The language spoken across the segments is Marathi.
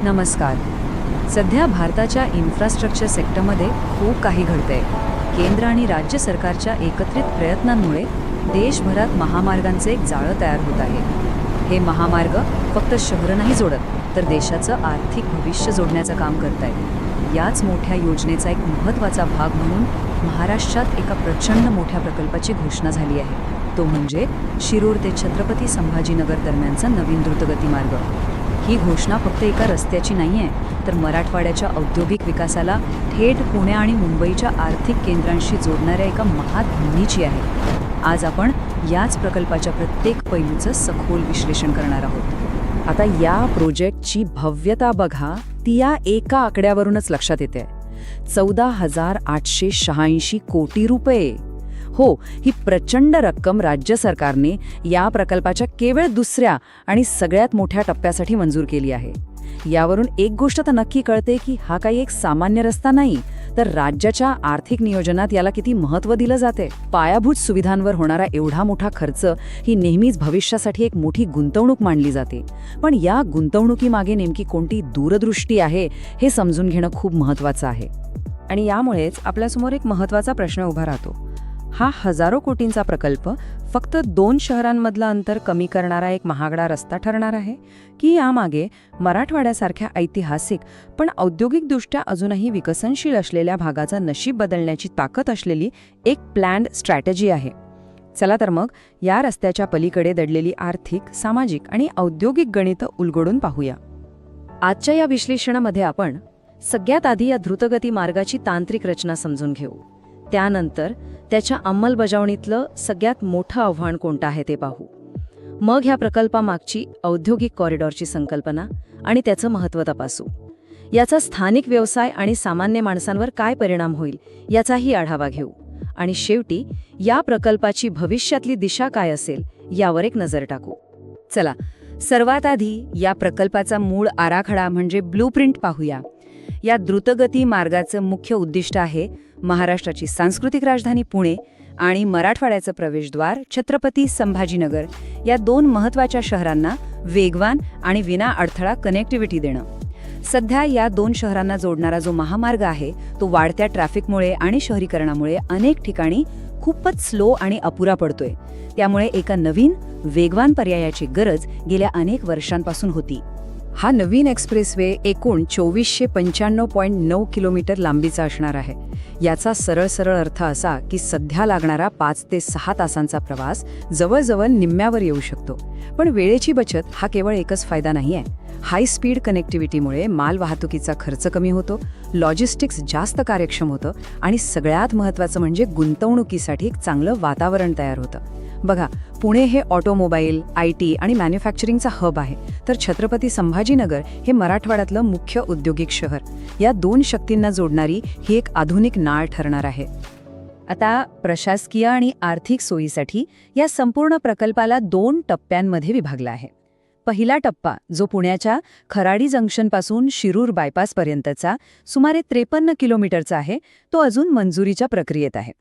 नमस्कार. सध्या भारताच्या इन्फ्रास्ट्रक्चर सेक्टरमध्ये खूप काही घडतंय. केंद्र आणि राज्य सरकारच्या एकत्रित प्रयत्नांमुळे देशभरात महामार्गांचे एक जाळं तयार होत आहे. हे महामार्ग फक्त शहरं नाही जोडत, तर देशाचं आर्थिक भविष्य जोडण्याचं काम करतायत. याच मोठ्या योजनेचा एक महत्त्वाचा भाग म्हणून महाराष्ट्रात एका प्रचंड मोठ्या प्रकल्पाची घोषणा झाली आहे. तो म्हणजे शिरूर ते छत्रपती संभाजीनगर दरम्यानचा नवीन द्रुतगती मार्ग. ही घोषणा फक्त एका रस्त्याची नाही आहे, तर मराठवाड्याच्या औद्योगिक विकासाला थेट पुणे आणि मुंबईच्या आर्थिक केंद्रांशी जोडणाऱ्या एका महाधुनीची आहे. आज आपण याच प्रकल्पाच्या प्रत्येक पैलूचं सखोल विश्लेषण करणार आहोत. आता या प्रोजेक्टची भव्यता बघा, ती या एका आकड्यावरूनच लक्षात येते. 14,886 कोटी रुपये. हो, ही प्रचंड रक्कम राज्य सरकारने या प्रकल्पाच्या केवळ दुसऱ्या आणि सगळ्यात मोठ्या टप्प्यासाठी मंजूर केली आहे. यावरून एक गोष्ट तर नक्की कळते की हा काही एक सामान्य रस्ता नाही, तर राज्याच्या आर्थिक नियोजनात याला किती महत्त्व दिलं जाते. पायाभूत सुविधांवर होणारा एवढा मोठा खर्च ही नेहमीच भविष्यासाठी एक मोठी गुंतवणूक मानली जाते. पण या गुंतवणुकीमागे नेमकी कोणती दूरदृष्टी आहे हे समजून घेणं खूप महत्त्वाचं आहे. आणि यामुळेच आपल्यासमोर एक महत्त्वाचा प्रश्न उभा राहतो. हा हजारो कोटींचा प्रकल्प फक्त 2 शहरांमधलं अंतर कमी करणारा एक महागडा रस्ता ठरणार आहे, की यामागे मराठवाड्यासारख्या ऐतिहासिक पण औद्योगिकदृष्ट्या अजूनही विकसनशील असलेल्या भागाचा नशीब बदलण्याची ताकद असलेली एक प्लॅन्ड स्ट्रॅटेजी आहे? चला तर मग या रस्त्याच्या पलीकडे दडलेली आर्थिक, सामाजिक आणि औद्योगिक गणितं उलगडून पाहूया. आजच्या या विश्लेषणामध्ये आपण सगळ्यात आधी या द्रुतगती मार्गाची तांत्रिक रचना समजून घेऊ. त्यानंतर त्याच्या अंमलबजावणीतलं सगळ्यात मोठं आव्हान कोणतं आहे ते पाहू. मग ह्या प्रकल्पामागची औद्योगिक कॉरिडॉरची संकल्पना आणि त्याचं महत्त्व तपासू. याचा स्थानिक व्यवसाय आणि सामान्य माणसांवर काय परिणाम होईल याचाही आढावा घेऊ. आणि शेवटी या प्रकल्पाची भविष्यातली दिशा काय असेल यावर एक नजर टाकू. चला, सर्वात आधी या प्रकल्पाचा मूळ आराखडा म्हणजे ब्लूप्रिंट पाहूया. या द्रुतगती मार्गाचं मुख्य उद्दिष्ट आहे महाराष्ट्राची सांस्कृतिक राजधानी पुणे आणि मराठवाड्याचं प्रवेशद्वार छत्रपती संभाजीनगर या 2 महत्त्वाच्या शहरांना वेगवान आणि विना अडथळा कनेक्टिव्हिटी देणं. सध्या या 2 शहरांना जोडणारा जो महामार्ग आहे तो वाढत्या ट्रॅफिकमुळे आणि शहरीकरणामुळे अनेक ठिकाणी खूपच स्लो आणि अपुरा पडतोय. त्यामुळे एका नवीन वेगवान पर्यायाची गरज गेल्या अनेक वर्षांपासून होती. हा नवीन एक्सप्रेसवे एकूण 2495.9 किलोमीटर लांबीचा असणार आहे. याचा सरळ अर्थ असा की सध्या लागणारा 5 ते 6 तासांचा प्रवास जवळजवळ निम्म्यावर येऊ शकतो. पण वेळेची बचत हा केवळ एकच फायदा नाहीये. हाय स्पीड कनेक्टिव्हिटीमुळे माल वाहतुकीचा खर्च कमी होतो, लॉजिस्टिक्स जास्त कार्यक्षम होतं आणि सगळ्यात महत्त्वाचं म्हणजे गुंतवणुकीसाठी एक चांगलं वातावरण तयार होतं. बघा, पुणे हे ऑटोमोबाईल, IT आणि मॅन्युफॅक्चरिंगचा हब आहे, तर छत्रपती संभाजीनगर हे मराठवाड्यातलं मुख्य औद्योगिक शहर. या 2 शक्तींना जोडणारी ही एक आधुनिक नाळ ठरणार आहे. आता प्रशासकीय आणि आर्थिक सोयीसाठी या संपूर्ण प्रकल्पाला 2 टप्प्यांमध्ये विभागला आहे. पहिला टप्पा, जो पुण्याच्या खराडी जंक्शनपासून शिरूर बायपासपर्यंतचा सुमारे 53 किलोमीटरचा आहे, तो अजून मंजुरीच्या प्रक्रियेत आहे.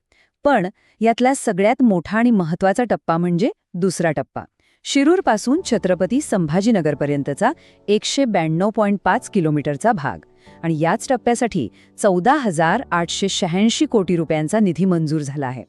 पण यातला सगळ्यात मोठा आणि महत्त्वाचा टप्पा म्हणजे दुसरा टप्पा, शिरूरपासून छत्रपती संभाजीनगरपर्यंतचा 192.5 किलोमीटरचा भाग. आणि याच टप्प्यासाठी 14,886 कोटी रुपयांचा निधी मंजूर झाला आहे.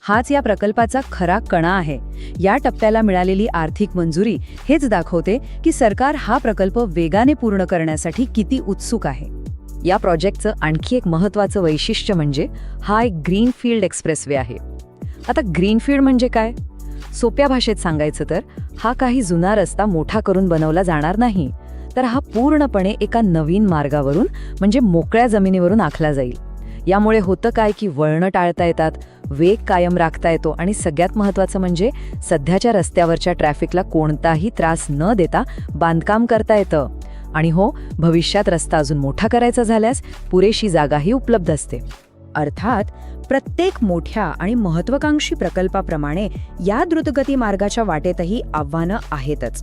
हाच या प्रकल्पाचा खरा कणा आहे. या टप्प्याला मिळालेली आर्थिक मंजुरी हेच दाखवते की सरकार हा प्रकल्प वेगाने पूर्ण करण्यासाठी किती उत्सुक आहे. या प्रोजेक्टचं आणखी एक महत्त्वाचं वैशिष्ट्य म्हणजे हा एक ग्रीनफील्ड एक्सप्रेसवे आहे. आता ग्रीनफील्ड म्हणजे काय? सोप्या भाषेत सांगायचं तर हा काही जुना रस्ता मोठा करून बनवला जाणार नाही, तर हा पूर्णपणे एका नवीन मार्गावरून म्हणजे मोकळ्या जमिनीवरून आखला जाईल. यामुळे होतं काय की वळणं टाळता येतात, वेग कायम राखता येतो आणि सगळ्यात महत्त्वाचं म्हणजे सध्याच्या रस्त्यावरच्या ट्रॅफिकला कोणताही त्रास न देता बांधकाम करता येतं. आणि हो, भविष्यात रस्ता अजून मोठा करायचा झाल्यास पुरेशी जागाही उपलब्ध असते. अर्थात प्रत्येक मोठ्या आणि महत्त्वाकांक्षी प्रकल्पाप्रमाणे या द्रुतगती मार्गाच्या वाटेतही आव्हानं आहेतच.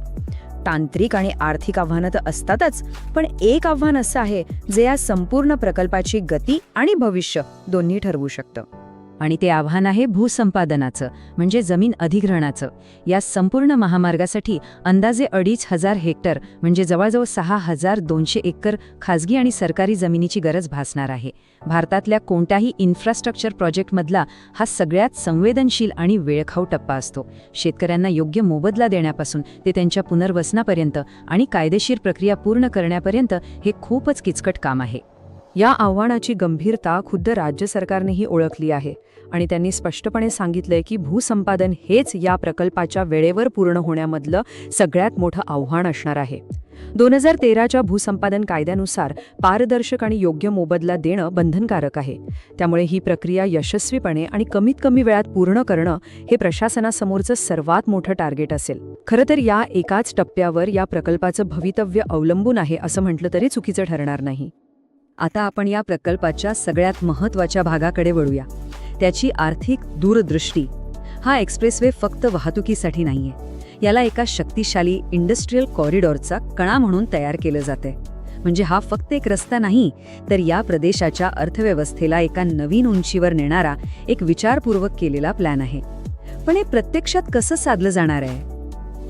तांत्रिक आणि आर्थिक आव्हानं तर असतातच, पण एक आव्हान असं आहे जे या संपूर्ण प्रकल्पाची गती आणि भविष्य दोन्ही ठरवू शकतं. आणि ते आव्हान आहे भूसंपादनाचं, म्हणजे जमीन अधिग्रहणाचं. या संपूर्ण महामार्गासाठी अंदाजे 2,500 हेक्टर म्हणजे जवळजवळ 6,200 एकर खासगी आणि सरकारी जमिनीची गरज भासणार आहे. भारतातल्या कोणत्याही इन्फ्रास्ट्रक्चर प्रोजेक्टमधला हा सगळ्यात संवेदनशील आणि वेळखाऊ टप्पा असतो. शेतकऱ्यांना योग्य मोबदला देण्यापासून ते त्यांच्या पुनर्वसनापर्यंत आणि कायदेशीर प्रक्रिया पूर्ण करण्यापर्यंत हे खूपच किचकट काम आहे. या आव्हानाची गंभीरता खुद्द राज्य सरकारनेही ओळखली आहे आणि त्यांनी स्पष्टपणे सांगितलंय की भूसंपादन हेच या प्रकल्पाच्या वेळेवर पूर्ण होण्यामधलं सगळ्यात मोठं आव्हान असणार आहे. 2013च्या भूसंपादन कायद्यानुसार पारदर्शक आणि योग्य मोबदला देणं बंधनकारक आहे. त्यामुळे ही प्रक्रिया यशस्वीपणे आणि कमीत कमी वेळात पूर्ण करणं हे प्रशासनासमोरचं सर्वात मोठं टार्गेट असेल. खरं तर या एकाच टप्प्यावर या प्रकल्पाचं भवितव्य अवलंबून आहे असं म्हटलं तरी चुकीचं ठरणार नाही. आता आपण या प्रकल्पाच्या सगळ्यात महत्त्वाच्या भागाकडे वळूया, त्याची आर्थिक दूरदृष्टी. हा एक्सप्रेसवे फक्त वाहतुकीसाठी नाहीये, याला एका शक्तिशाली इंडस्ट्रियल कॉरिडॉरचा कणा म्हणून तयार केलं जातंय. म्हणजे हा फक्त एक रस्ता नाही, तर या प्रदेशाच्या अर्थव्यवस्थेला एका नवीन उंचीवर नेणारा एक विचारपूर्वक केलेला प्लॅन आहे. पण हे प्रत्यक्षात कसं साधलं जाणार आहे?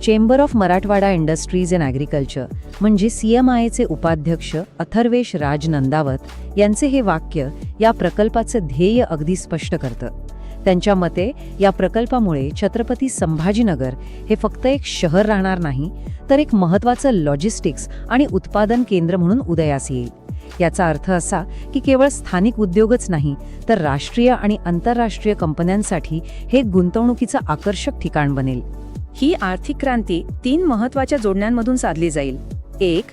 Chamber of Marathwada industries and agriculture म्हणजे CMIAचे उपाध्यक्ष अथर्वेश राज नंदावत यांचे हे वाक्य या प्रकल्पाचं ध्येय अगदी स्पष्ट करतं. त्यांच्या मते या प्रकल्पामुळे छत्रपती संभाजीनगर हे फक्त एक शहर राहणार नाही, तर एक महत्त्वाचं लॉजिस्टिक्स आणि उत्पादन केंद्र म्हणून उदयास येईल. याचा अर्थ असा की केवळ स्थानिक उद्योगच नाही, तर राष्ट्रीय आणि आंतरराष्ट्रीय कंपन्यांसाठी हे गुंतवणुकीचं आकर्षक ठिकाण बनेल. ही आर्थिक क्रांती 3 महत्त्वाच्या जोडण्यांमधून साधली जाईल. 1.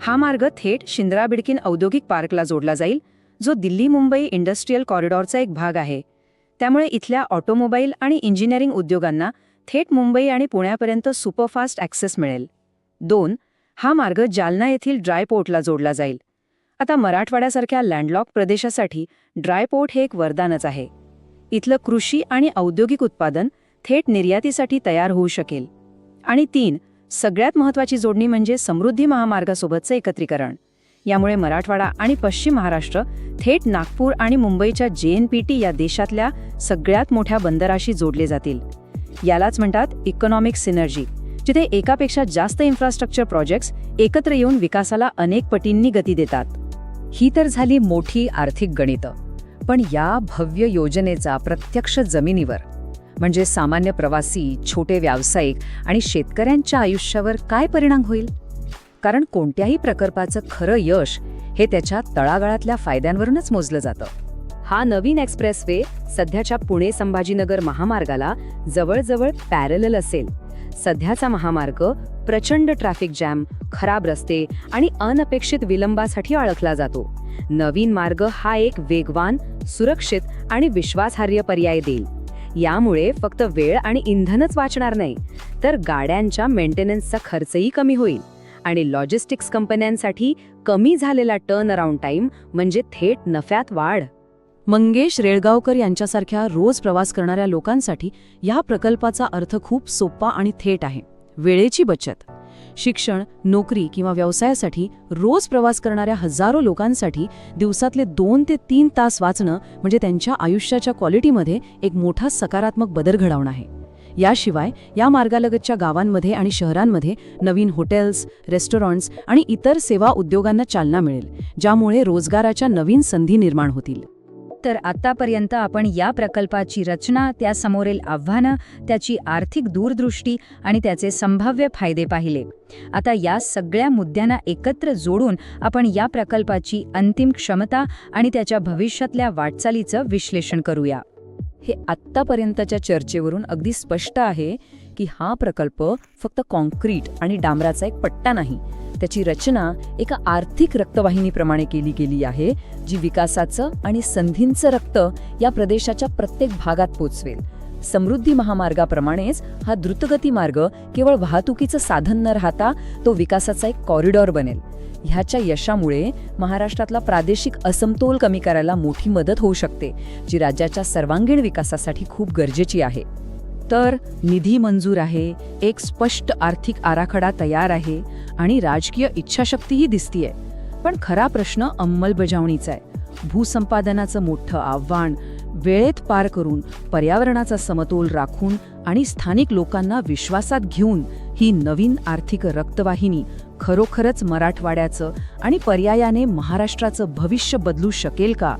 हा मार्ग थेट शिंद्रा बिडकीन औद्योगिक पार्कला जोडला जाईल, जो दिल्ली मुंबई इंडस्ट्रियल कॉरिडॉरचा एक भाग आहे. त्यामुळे इथल्या ऑटोमोबाईल आणि इंजिनिअरिंग उद्योगांना थेट मुंबई आणि पुण्यापर्यंत सुपरफास्ट ॲक्सेस मिळेल. 2. हा मार्ग जालना येथील ड्राय पोर्टला जोडला जाईल. आता मराठवाड्यासारख्या लँडलॉक प्रदेशासाठी ड्राय पोर्ट हे एक वरदानच आहे. इथलं कृषी आणि औद्योगिक उत्पादन थेट निर्यातीसाठी तयार होऊ शकेल. आणि 3. सगळ्यात महत्त्वाची जोडणी म्हणजे समृद्धी महामार्गासोबतचं एकत्रीकरण. यामुळे मराठवाडा आणि पश्चिम महाराष्ट्र थेट नागपूर आणि मुंबईच्या JNPT या देशातल्या सगळ्यात मोठ्या बंदराशी जोडले जातील. यालाच म्हणतात इकॉनॉमिक सिनर्जी, जिथे एकापेक्षा जास्त इन्फ्रास्ट्रक्चर प्रोजेक्ट्स एकत्र येऊन विकासाला अनेक पटींनी गती देतात. ही तर झाली मोठी आर्थिक गणितं. पण या भव्य योजनेचा प्रत्यक्ष जमिनीवर म्हणजे सामान्य प्रवासी, छोटे व्यावसायिक आणि शेतकऱ्यांच्या आयुष्यावर काय परिणाम होईल? कारण कोणत्याही प्रकल्पाचं खरं यश हे त्याच्या तळागाळातल्या फायद्यांवरूनच मोजलं जातं. हा नवीन एक्सप्रेसवे सध्याच्या पुणे संभाजीनगर महामार्गाला जवळजवळ पॅरलल असेल. सध्याचा महामार्ग प्रचंड ट्रॅफिक जॅम, खराब रस्ते आणि अनपेक्षित विलंबासाठी ओळखला जातो. नवीन मार्ग हा एक वेगवान, सुरक्षित आणि विश्वासार्ह पर्याय देईल. यामुळे फक्त वेळ आणि इंधनच वाचणार नाही, तर गाड्यांच्या मेंटेनन्सचा खर्चही कमी होईल आणि लॉजिस्टिक्स कंपन्यांसाठी कमी झालेला टर्न अराउंड टाइम म्हणजे थेट नफ्यात वाढ. मंगेश रेळगावकर यांच्यासारख्या रोज प्रवास करणाऱ्या लोकांसाठी या प्रकल्पाचा अर्थ खूप सोपा आणि थेट आहे. वेळेची बचत. शिक्षण, नोकरी किंवा व्यवसायासाठी रोज प्रवास करणाऱ्या हजारो लोकांसाठी दिवसातले 2 ते 3 तास वाचणं म्हणजे त्यांच्या आयुष्याच्या क्वालिटीमध्ये एक मोठा सकारात्मक बदल घडवणं आहे. याशिवाय या मार्गालगतच्या गावांमध्ये आणि शहरांमध्ये नवीन हॉटेल्स, रेस्टॉरंट्स आणि इतर सेवा उद्योगांना चालना मिळेल, ज्यामुळे रोजगाराच्या नवीन संधी निर्माण होतील. तर आतापर्यंत आपण या प्रकल्पाची रचना, त्यासमोरील आव्हानं, त्याची आर्थिक दूरदृष्टी आणि त्याचे संभाव्य फायदे पाहिले. आता या सगळ्या मुद्द्यांना एकत्र जोडून आपण या प्रकल्पाची अंतिम क्षमता आणि त्याच्या भविष्यातल्या वाटचालीचं विश्लेषण करूया. हे आत्तापर्यंतच्या चर्चेवरून अगदी स्पष्ट आहे की हा प्रकल्प फक्त कॉन्क्रीट आणि डांबराचा एक पट्टा नाही, त्याची रचना एका आर्थिक रक्तवाहिनीप्रमाणे केली गेली आहे, जी विकासाचं आणि संधींचं रक्त या प्रदेशाच्या प्रत्येक भागात पोचवेल. समृद्धी महामार्गाप्रमाणेच हा द्रुतगती मार्ग केवळ वाहतुकीचं साधन न राहता तो विकासाचा एक कॉरिडॉर बनेल. ह्याच्या यशामुळे महाराष्ट्रातला प्रादेशिक असमतोल कमी करायला मोठी मदत होऊ शकते, जी राज्याच्या सर्वांगीण विकासासाठी खूप गरजेची आहे. तर निधी मंजूर आहे, एक स्पष्ट आर्थिक आराखडा तयार आहे आणि राजकीय इच्छाशक्तीही दिसतीये. पण खरा प्रश्न अंमलबजावणीचा आहे. भूसंपादनाचं मोठं आव्हान, वेळेत पार करून, पर्यावरणाचा समतोल राखून आणि स्थानिक लोकांना विश्वासात घेऊन ही नवीन आर्थिक रक्तवाहिनी खरोखरच मराठवाड्याचं आणि पर्यायाने महाराष्ट्राचं भविष्य बदलू शकेल का,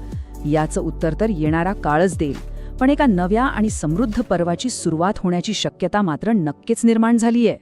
याचं उत्तर तर येणारा काळच देईल. पण एका नव्या आणि समृद्ध पर्वाची सुरुवात होण्याची शक्यता मात्र नक्कीच निर्माण झालीय.